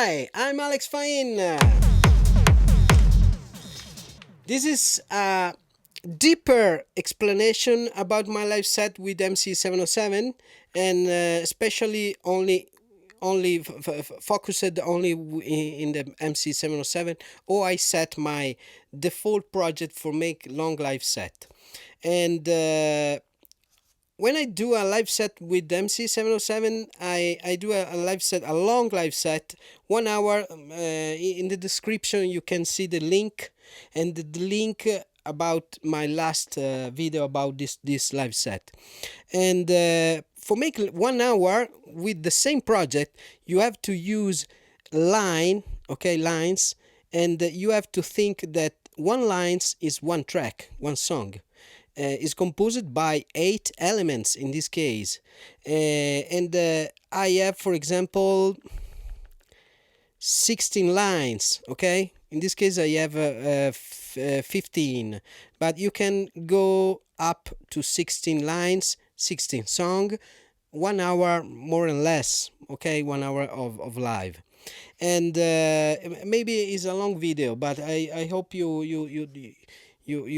Hi, I'm Alex Fain. This is a deeper explanation about my live set with MC707, and especially only focused only in the MC707, or I set my default project for make long live set. And when I do a live set with MC707, I do a live set, a long live set, 1 hour. In the description, you can see the link, and the link about my last video about this live set. And for make 1 hour with the same project, you have to use lines, and you have to think that one lines is one track, one song. Is composed by 8 elements in this case, and I have, for example, 16 lines. Okay, in this case I have 15, but you can go up to 16 lines, 16 song, 1 hour more and less. Okay, 1 hour of live. And maybe it's a long video, but I hope you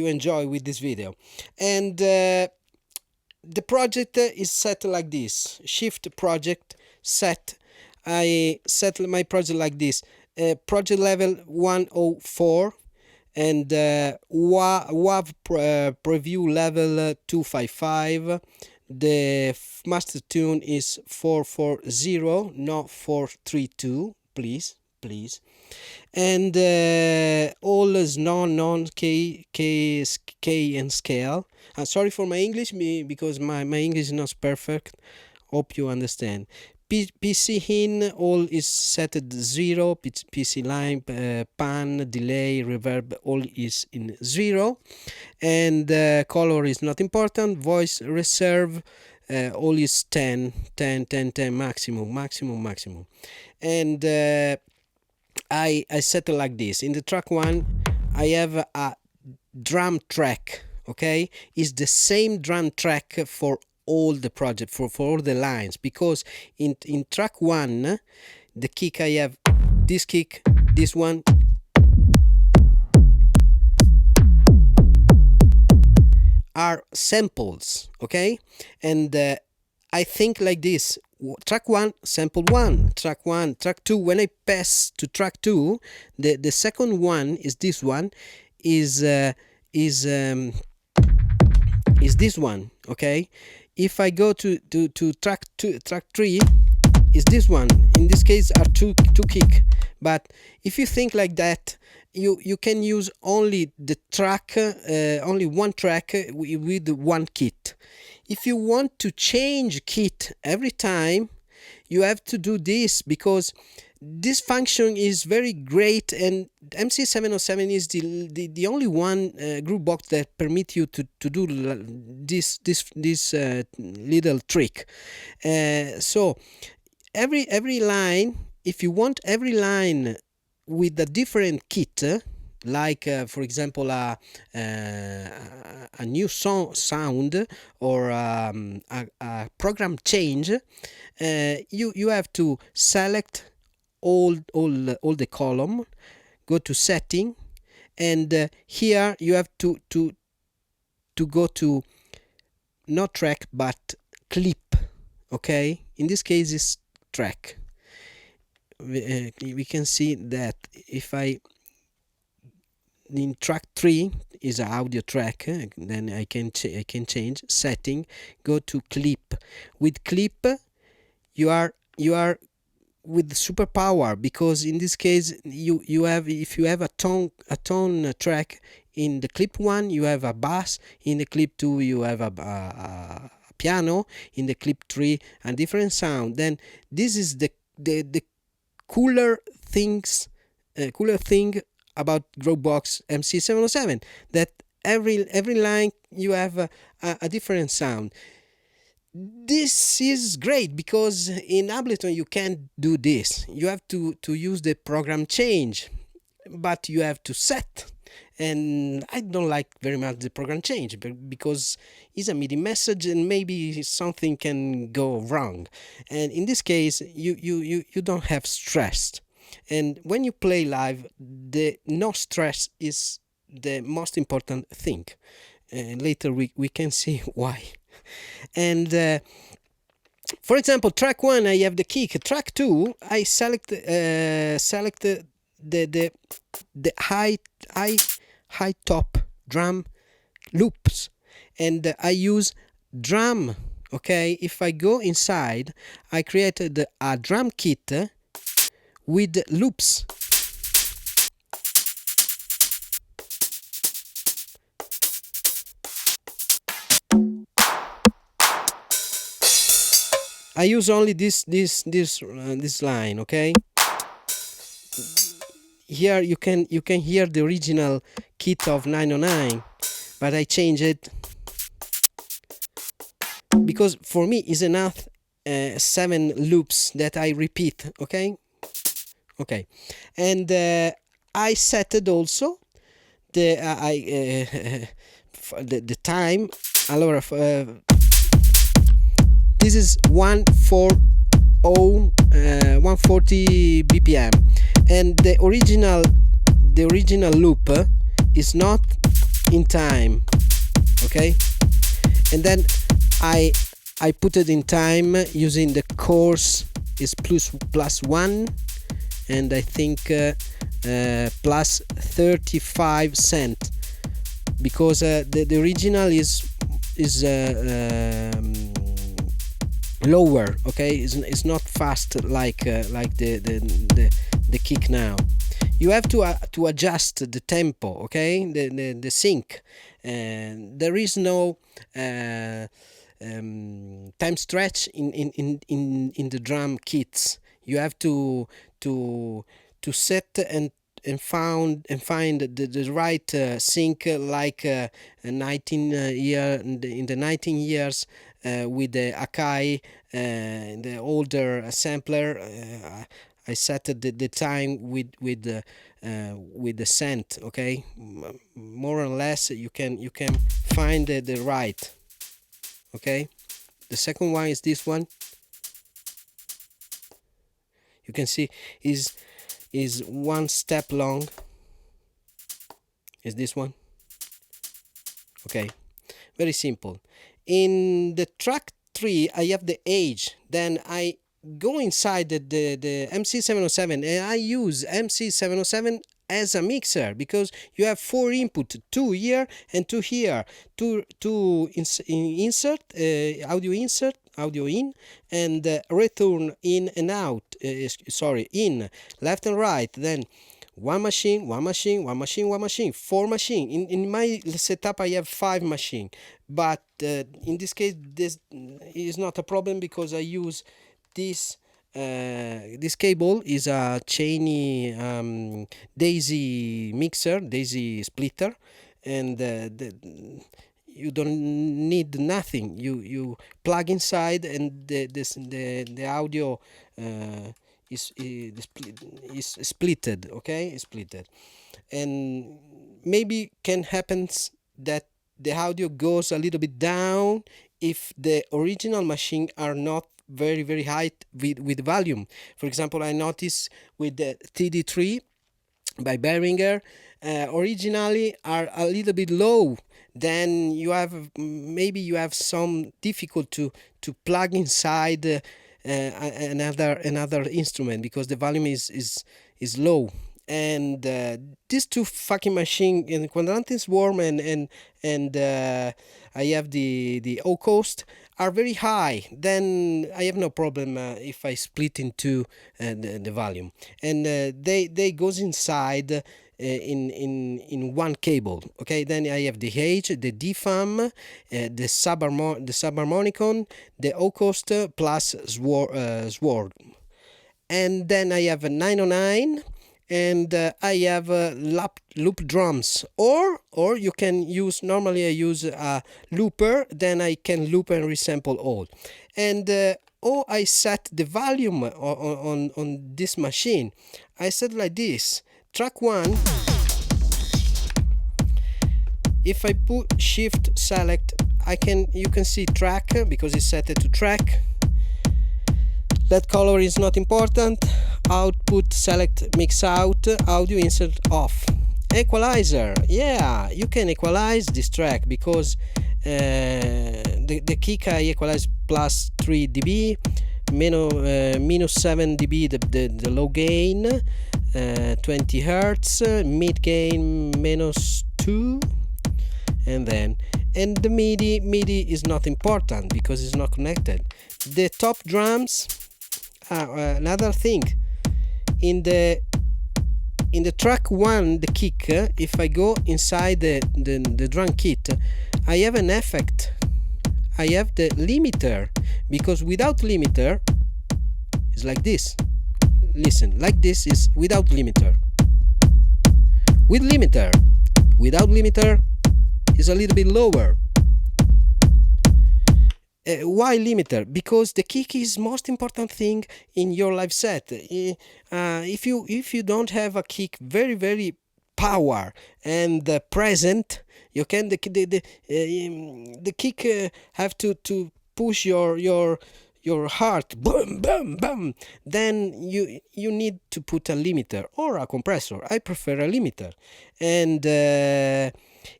enjoy with this video. And the project is set like this: shift project set. I set my project like this: project level 104, and WAV preview level 255. The master tune is 440, not 432, please. And all is non K and scale. Sorry for my English, because my English is not perfect. Hope you understand. PC in all is set at 0. PC line, pan, delay, reverb, all is in 0. And color is not important. Voice reserve, all is 10 maximum. And I set it like this. In the track 1, I have a drum track. Okay, it's the same drum track for all the project, for all the lines, because in track 1, the kick, I have this kick, this one, are samples. Okay, and I think like this: track 1, sample 1, track 1, track 2. When I pass to track 2, the second one is this one, is this one. Okay, if I go to track 2, track 3 is this one. In this case are two kick. But if you think like that, you can use only the track, only one track with one kit. If you want to change kit every time, you have to do this, because this function is very great, and MC707 is the only one group box that permit you to do this little trick. So every line, if you want every line with a different kit, like for example a new sound, or a program change, you have to select all the column, go to setting, and here you have to go to not track but clip. Okay, in this case is track. We can see that if I in track 3 is an audio track, then I can change setting, go to clip. With clip you are with superpower, because in this case you have, if you have a tone track, in the clip 1 you have a bass, in the clip 2 you have a piano, in the clip 3 a different sound. Then this is the cooler thing about Dropbox MC707, that every line you have a different sound. This is great, because in Ableton you can't do this. You have to use the program change, but you have to set. And I don't like very much the program change, because it's a MIDI message and maybe something can go wrong. And in this case you don't have stress. And when you play live, the no stress is the most important thing. Later we can see why. And for example, track 1 I have the kick. Track 2 I select the high top drum loops, and I use drum. Okay, if I go inside, I created a drum kit with loops. I use only this line. Okay, here you can hear the original kit of 909, but I change it because for me is enough 7 loops that I repeat. Okay, and I set it also the the time. Allora, this is 140 bpm, and the original loop is not in time. Okay, and then I put it in time using the course is plus 1, and I think plus 35 cent, because the original is lower. Okay, it's not fast like the kick now. You have to adjust the tempo. Okay, the sync, and there is no time stretch in the drum kits. You have to set and find the right sync, like 19 year in the 19 years with the Akai, the older sampler. I set the time with the cent. Okay, more or less you can find the right. Okay, the second one is this one. You can see is 1 step long. Is this one. Okay, very simple. In the track 3 I have the age. Then I go inside the MC707, and I use MC707 as a mixer, because you have 4 input, 2 here and 2 here, two insert, audio in, and return in and out, in left and right. Then one machine, 4 machine. In my setup I have 5 machine, but in this case this is not a problem, because I use this cable is a Cheney daisy splitter, and you don't need nothing. You plug inside, and the audio is splitted. Okay, is splitted, and maybe can happens that the audio goes a little bit down if the original machine are not very high with volume. For example, I noticed with the TD3 by Behringer, originally are a little bit low. Then you have some difficulty to plug inside another instrument, because the volume is low. And these two fucking machine in Quadrante Swarm and I have the O Coast are very high. Then I have no problem if I split into the volume, and they goes inside in one cable. Okay, then I have the H, the DFAM, the subharmonicon, the O Coast plus Sword, and then I have a 909. And I have loop drums, or you can use, normally I use a looper, then I can loop and resample all. And I set the volume on this machine. I set like this: track 1, if I put shift select, you can see track, because it's set to track. That color is not important. output select mix out, audio insert off. Equalizer, yeah, you can equalize this track because the kick I equalize plus 3 dB, minus 7 dB the low gain, 20 hertz, mid gain minus 2, and the MIDI is not important because it's not connected. The top drums, another thing, in the track 1, the kick, if I go inside the drum kit, I have an effect. I have the limiter, because without limiter it's like this. Listen, like this is without limiter. With limiter, without limiter is a little bit lower. Why limiter? Because the kick is most important thing in your live set. If you don't have a kick very power and present, you can the kick have to push your heart, boom boom boom. Then you need to put a limiter or a compressor. I prefer a limiter. And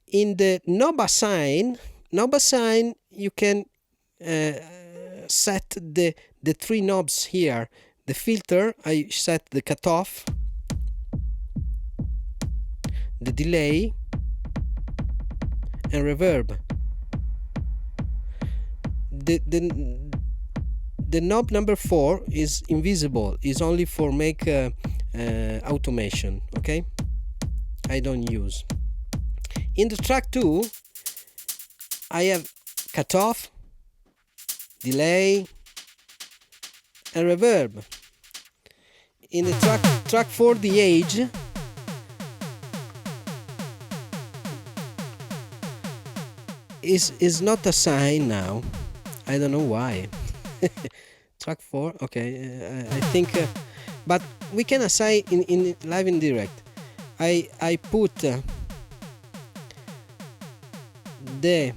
in the knob sign you can set the 3 knobs here. The filter, I set the cutoff, the delay, and reverb. The knob number 4 is invisible, is only for make automation. Okay, I don't use. In the track 2 I have cutoff, delay, and reverb. In the track 4, the age, is not assigned now. I don't know why. Track 4, okay, I think, but we can assign in live and direct. I put the,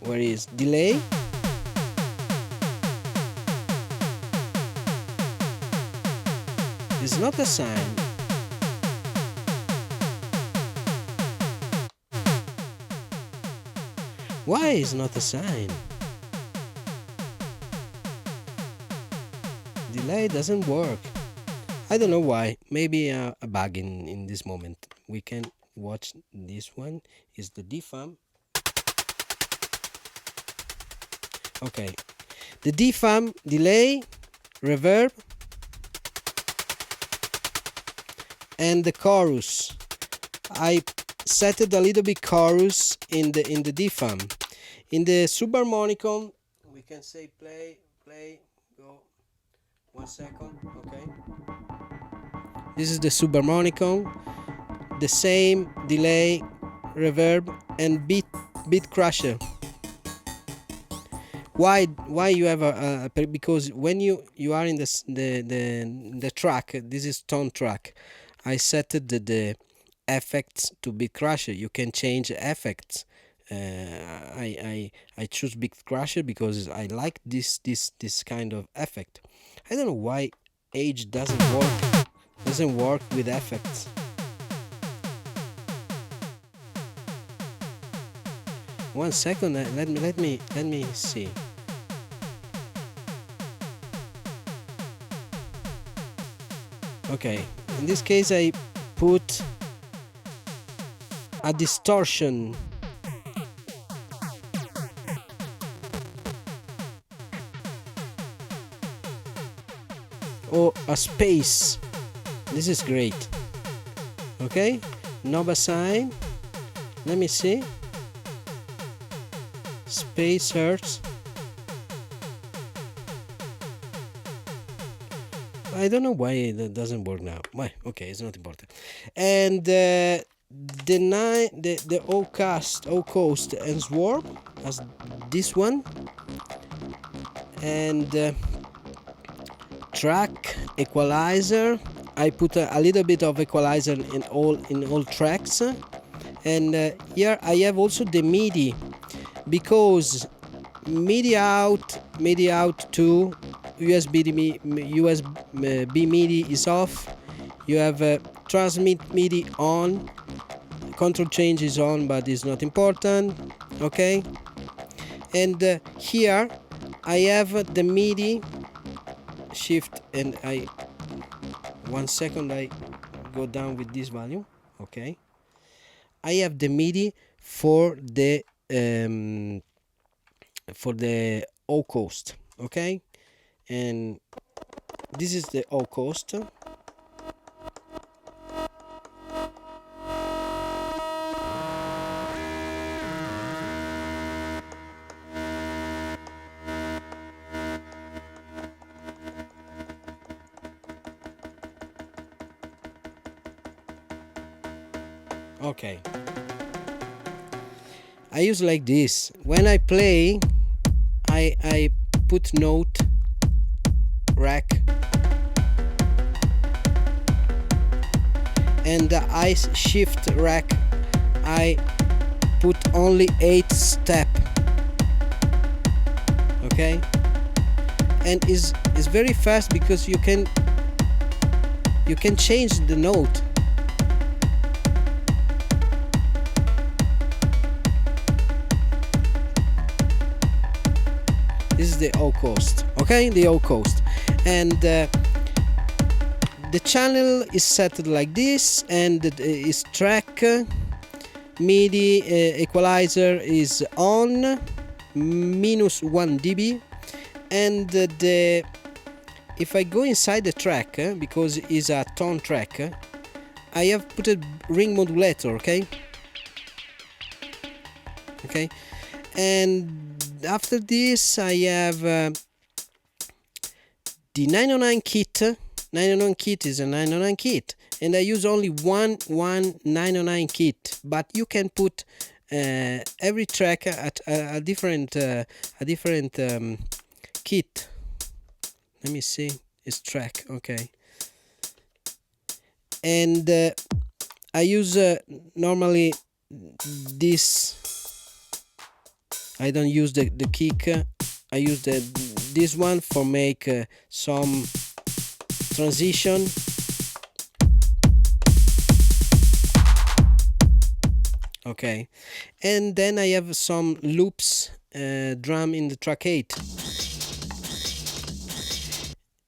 where is delay, is not assigned. Why is not assigned? Delay doesn't work. I don't know why. Maybe a bug in this moment. We can watch this one. Is the DFAM. Okay, the DFAM, delay, reverb, and the chorus. I set it a little bit chorus in the DFAM. In the subharmonicon, we can say play, go. 1 second. Okay. This is the subharmonicon. The same delay, reverb, and beat crusher. Why you have a because when you are in the track, this is tone track, I set the effects to beat crusher. You can change effects. I choose beat crusher because I like this kind of effect. I don't know why age doesn't work with effects. One second, let me see. Okay, in this case I put a distortion. Or a space. This is great. Okay, knob assign. Let me see. Space hertz. I don't know why that doesn't work now. Why? Okay, it's not important. And the O-cast, O-coast, and swarm as this one. And track equalizer. I put a little bit of equalizer in all tracks. And here I have also the MIDI, because MIDI out 2 USB MIDI is off. You have transmit MIDI on. Control change is on, but it's not important. Okay, and here I have the MIDI shift, and I 1 second, I go down with this value. Okay, I have the MIDI for the O coast. Okay, and this is the O coast. Okay, I use like this. When I play, I put note rack, and the ice shift rack I put only 8 step. Okay, and is very fast because you can change the note. This is the O coast. Okay, the O coast, and the channel is set like this, and is track MIDI equalizer is on -1 dB, and if I go inside the track, because it's a tone track, I have put a ring modulator. Okay, and after this I have the 909 kit. 909 kit is a 909 kit, and I use only one 909 kit, but you can put every track at a different kit. Let me see, it's track. Okay, and I use normally this. I don't use the kick. I use this one for make some transition. Okay, and then I have some loops drum in the track 8.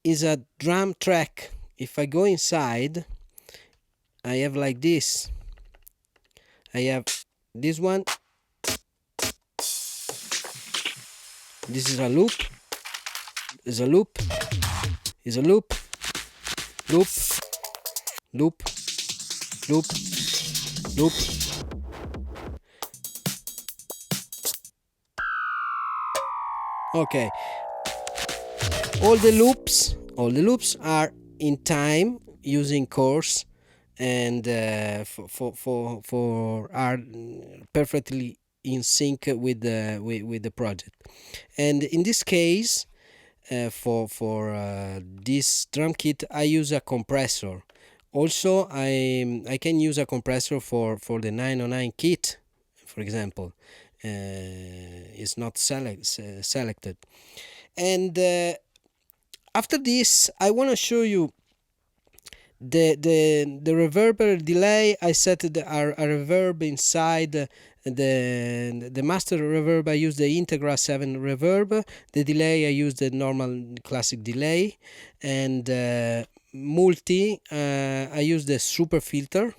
Is a drum track. If I go inside, I have like this. I have this one. This is a loop. Is a loop. Is a loop. Loop. Loop. Loop. Loop. Okay. All the loops are in time using chords, and for are perfectly in sync with the project. And in this case, for this drum kit, I use a compressor. Also, I can use a compressor for the 909 kit, for example. It's not selected. And after this, I want to show you the reverb delay. I set a reverb inside the master reverb. I use the Integra 7 reverb. The delay, I use the normal classic delay, and multi, I use the super filter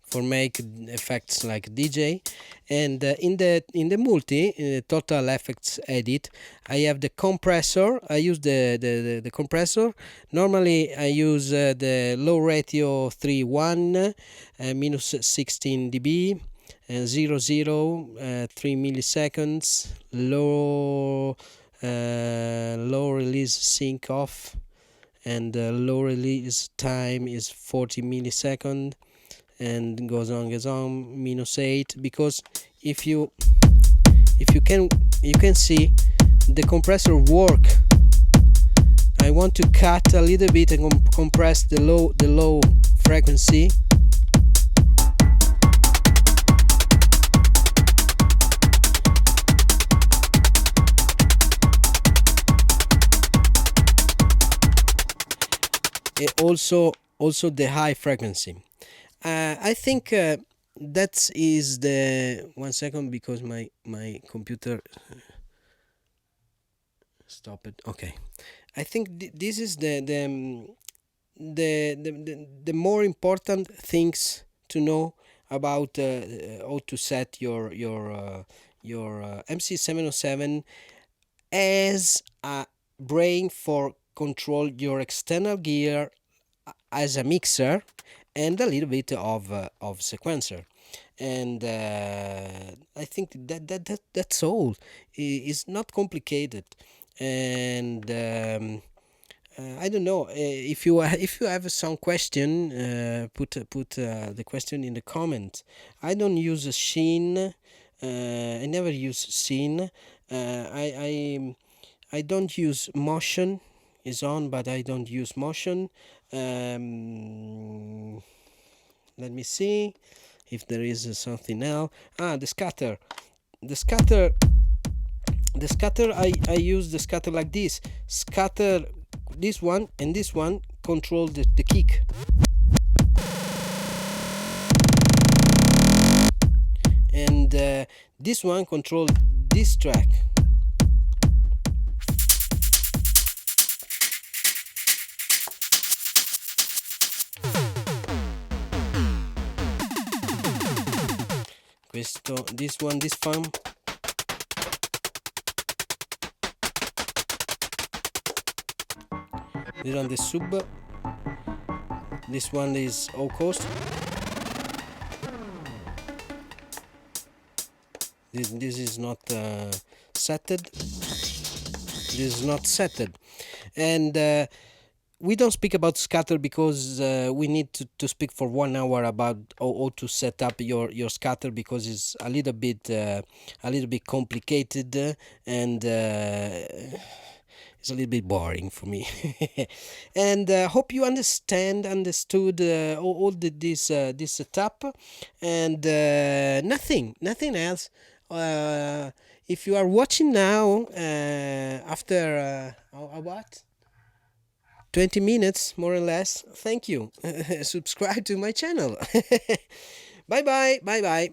for make effects like DJ. And in the multi, total effects edit, I have the compressor. I use the compressor. Normally I use the low ratio 3.1 minus 16 dB, 0 0 3 milliseconds, low release sync off, and low release time is 40 milliseconds, and goes on -8, because if you can see the compressor work. I want to cut a little bit and compress the low frequency. also the high frequency. I think that is the 1 second because my computer stop it. Okay, I think this is the more important things to know about how to set your MC707 as a brain for control your external gear as a mixer and a little bit of sequencer. And I think that's all. It's not complicated. And I don't know if you have some question. Put the question in the comment. I don't use a Sheen. I never use Sheen. I don't use motion. Is on, but I don't use motion. Let me see if there is something else. The scatter. The scatter. The scatter. I use the scatter like this. Scatter this one and this one control the kick. And this one control this track. This one, this fan. This one, the sub. This one is all coast. This is not setted. This is not setted. And we don't speak about scatter because we need to speak for 1 hour about how to set up your scatter, because it's a little bit complicated, and it's a little bit boring for me. And hope you understood this setup, and nothing else. If you are watching now after what 20 minutes more or less, thank you. Subscribe to my channel. Bye bye.